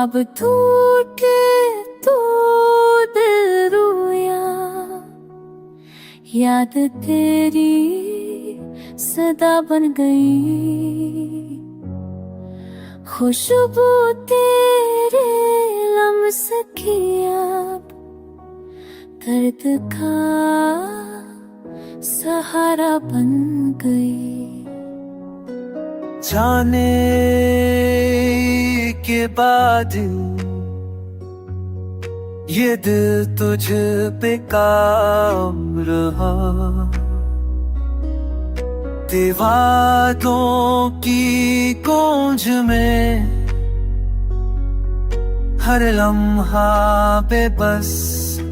ख्वाब टूटे तो दिल रोया, याद तेरी सदा बन गई। खुशबू तेरे लम्स की अब दर्द का सहारा बन गई। जाने के बाद ये दिल तुझ पे काम रहा, दीवारों की गूंज में हर लम्हा बेबस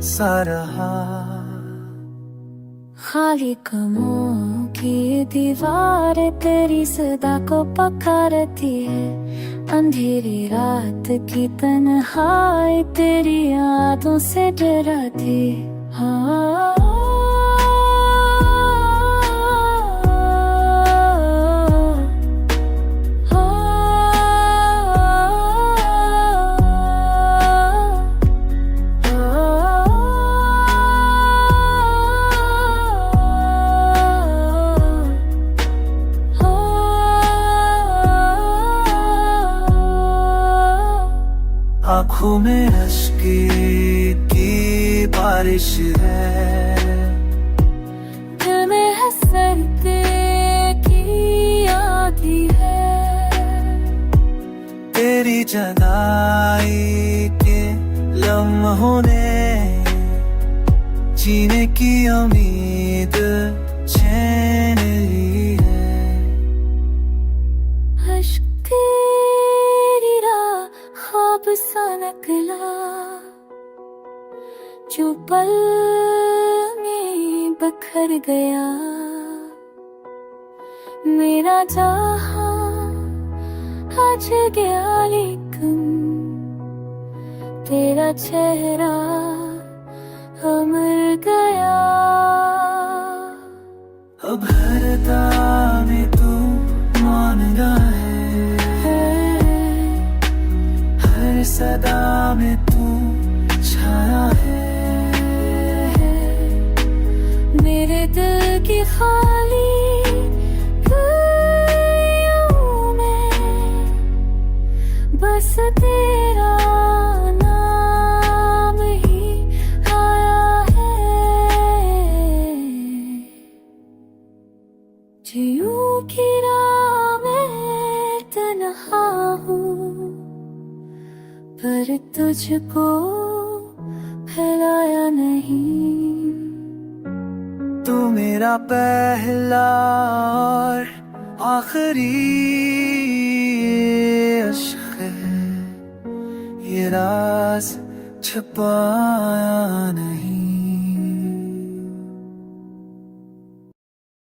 सा रहा। खाली कमों की दीवार तेरी सदा को पकारती है, अंधेरी रात की तन्हाई तेरी यादों से डराती। हाँ आँखों में अश्के की बारिश है, दिल में हसरते की आधी है। तेरी जदाई के लम्हों ने जीने की उम्मीद छीन ली है। अश्क तेरी राह ख्वाब सा निकला, जो पल में बखर गया। मेरा जहां आज गया लेकिन तेरा चेहरा अमर गया। अब हर दाम तू मानना है, हर सदा में तू छाया है। मेरे दिल की खाली गलियों में बस तेरा नाम ही आया है। जियूं की राह में तन्हा हूँ, पर तुझको फैलाया नहीं। तू मेरा पहला और आखिरी इश्क है, ये राज छुपाया नहीं।